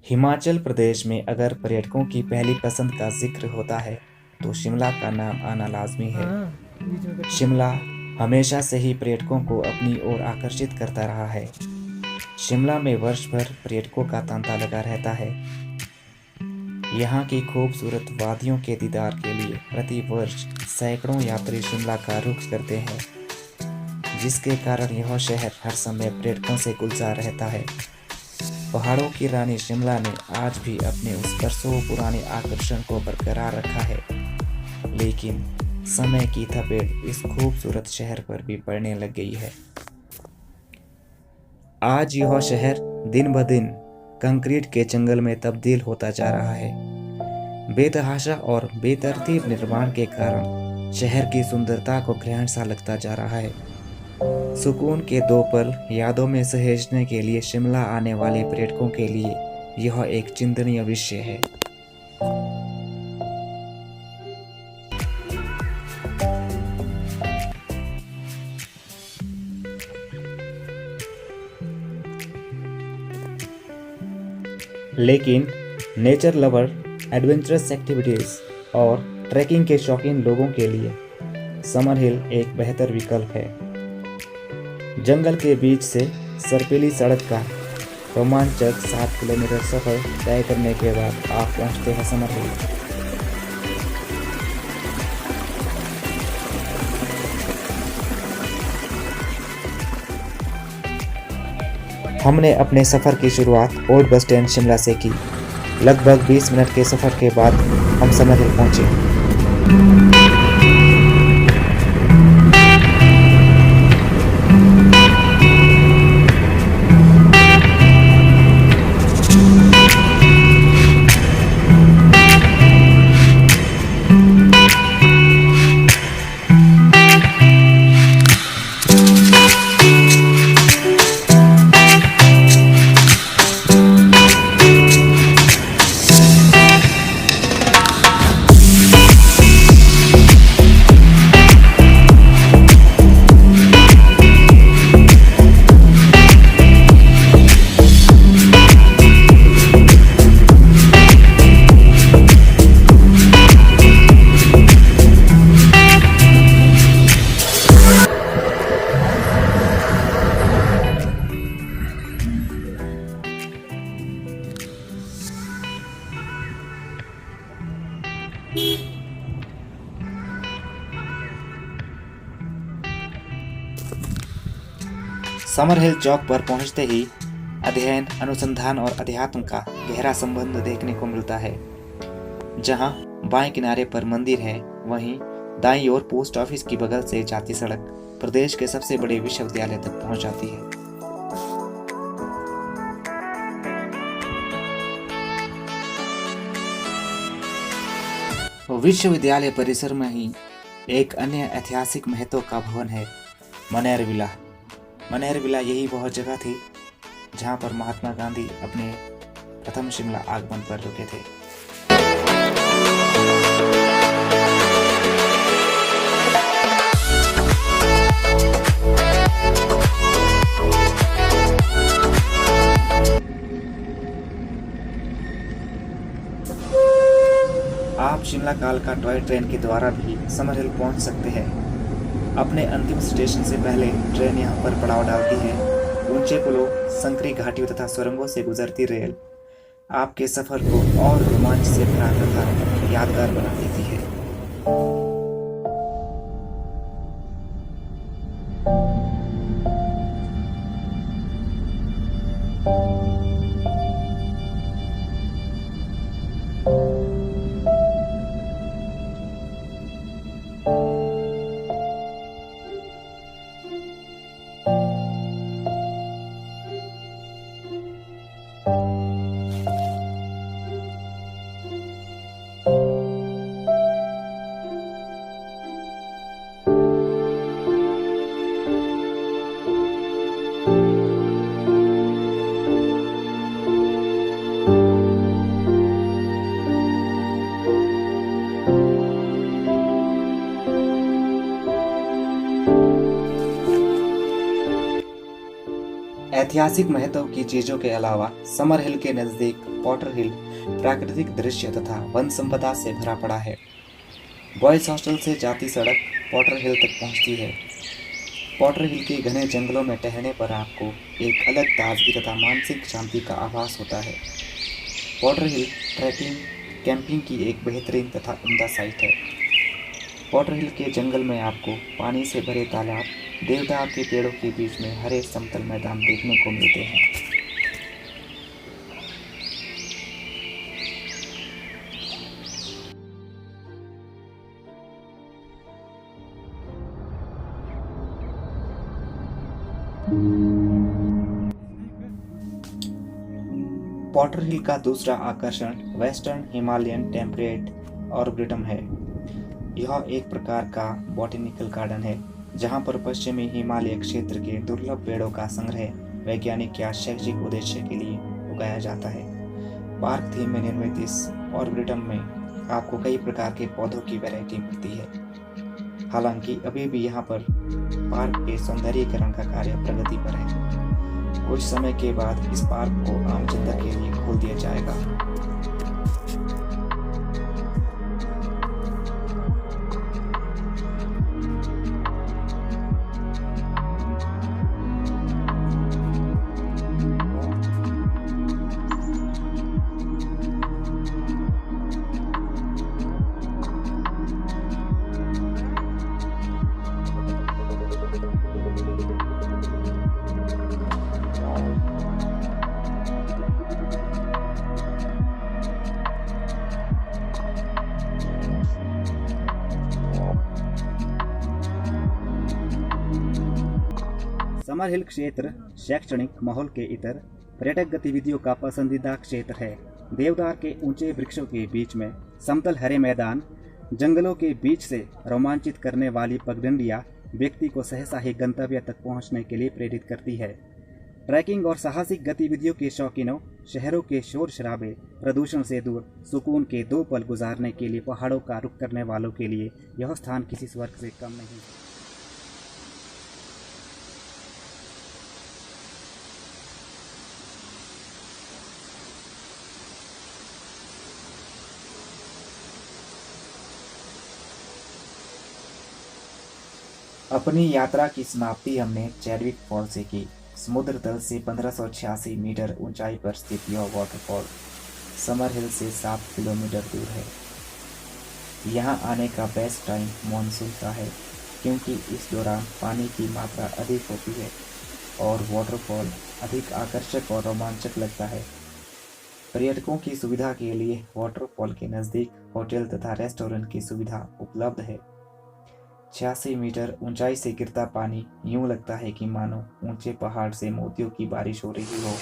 हिमाचल प्रदेश में अगर पर्यटकों की पहली पसंद का जिक्र होता है तो शिमला का नाम आना लाजमी है। शिमला हमेशा से ही पर्यटकों को अपनी ओर आकर्षित करता रहा है। शिमला में वर्ष भर पर्यटकों का तांता लगा रहता है। यहाँ की खूबसूरत वादियों के दीदार के लिए प्रति वर्ष सैकड़ों यात्री शिमला का रुख करते हैं, जिसके कारण यह शहर हर समय पर्यटकों से गुलजार रहता है। पहाड़ों की रानी शिमला ने आज भी अपने उस बरसों पुराने आकर्षण को बरकरार रखा है, लेकिन समय की थपेट इस खूबसूरत शहर पर भी पड़ने लग गई है। आज यह शहर दिन ब दिन कंक्रीट के जंगल में तब्दील होता जा रहा है। बेतहाशा और बेतरतीब निर्माण के कारण शहर की सुंदरता को ग्रहण सा लगता जा रहा है। सुकून के दो पल यादों में सहेजने के लिए शिमला आने वाले पर्यटकों के लिए यह एक चिंतनीय विषय है। लेकिन नेचर लवर, एडवेंचरस एक्टिविटीज और ट्रैकिंग के शौकीन लोगों के लिए समर हिल एक बेहतर विकल्प है। जंगल के बीच से सर्पिली सड़क का रोमांचक 7 किलोमीटर सफर तय करने के बाद आप पहुंचते हैं समर हिल। हमने अपने सफर की शुरुआत ओल्ड बस स्टैंड शिमला से की। लगभग 20 मिनट के सफर के बाद हम समर हिल पहुंचे। समर हिल चौक पर पहुंचते ही अध्ययन, अनुसंधान और अध्यात्म का गहरा संबंध देखने को मिलता है। जहां बाएं किनारे पर मंदिर है, वहीं दाईं ओर पोस्ट ऑफिस की बगल से जाती सड़क प्रदेश के सबसे बड़े विश्वविद्यालय तक पहुंच जाती है। विश्वविद्यालय परिसर में ही एक अन्य ऐतिहासिक महत्व का भवन है, मनेर विला। मनेर विला यही वह जगह थी जहां पर महात्मा गांधी अपने प्रथम शिमला आगमन पर रुके थे। आप शिमला कालका टॉय ट्रेन के द्वारा भी समर हिल पहुंच सकते हैं। अपने अंतिम स्टेशन से पहले ट्रेन यहां पर पड़ाव डालती है। ऊंचे पुलों, संकरी घाटियों तथा सुरंगों से गुजरती रेल आपके सफर को और रोमांच से भरा तथा यादगार बना देती है। ऐतिहासिक महत्व की चीजों के अलावा समर हिल के नजदीक पॉटर हिल प्राकृतिक दृश्य तथा वन संपदा से भरा पड़ा है। बॉयज हॉस्टल से जाती सड़क पॉटर हिल तक पहुंचती है। पॉटर हिल के घने जंगलों में टहलने पर आपको एक अलग ताजगी तथा मानसिक शांति का आभास होता है। पॉटर हिल ट्रैकिंग कैंपिंग की एक बेहतरीन तथा उम्दा साइट है। पॉटर हिल के जंगल में आपको पानी से भरे तालाब, देवदार के पेड़ों के बीच में हरे समतल मैदान देखने को मिलते हैं। पॉटर हिल का दूसरा आकर्षण वेस्टर्न हिमालयन टेम्परेट आर्बोरेटम है। यह एक प्रकार का बॉटेनिकल गार्डन है जहां पर पश्चिमी हिमालय क्षेत्र के दुर्लभ पेड़ों का संग्रह वैज्ञानिक या शैक्षिक उद्देश्य के लिए उगाया जाता है। पार्क थीम में निर्मित इस आर्बोरेटम में आपको कई प्रकार के पौधों की वैरायटी मिलती है। हालांकि अभी भी यहाँ पर पार्क के सौंदर्यीकरण का कार्य प्रगति पर है। कुछ समय के बाद इस पार्क को आम जनता के लिए खोल दिया जाएगा। समर हिल क्षेत्र शैक्षणिक माहौल के इतर पर्यटक गतिविधियों का पसंदीदा क्षेत्र है। देवदार के ऊंचे वृक्षों के बीच में समतल हरे मैदान, जंगलों के बीच से रोमांचित करने वाली पगडंडियां व्यक्ति को सहसा ही गंतव्य तक पहुंचने के लिए प्रेरित करती है। ट्रैकिंग और साहसिक गतिविधियों के शौकीनों, शहरों के शोर शराबे, प्रदूषण से दूर सुकून के 2 पल गुजारने के लिए पहाड़ों का रुख करने वालों के लिए यह स्थान किसी स्वर्ग से कम नहीं। अपनी यात्रा की समाप्ति हमने चैडविक फॉल से की। समुद्र तल से 1586 मीटर ऊंचाई पर स्थित यह वाटरफॉल समर हिल से 7 किलोमीटर दूर है। यहाँ आने का बेस्ट टाइम मानसून का है, क्योंकि इस दौरान पानी की मात्रा अधिक होती है और वाटरफॉल अधिक आकर्षक और रोमांचक लगता है। पर्यटकों की सुविधा के लिए वाटरफॉल के नज़दीक होटल तथा रेस्टोरेंट की सुविधा उपलब्ध है। 86 मीटर ऊंचाई से गिरता पानी यूं लगता है कि मानो ऊंचे पहाड़ से मोतियों की बारिश हो रही हो।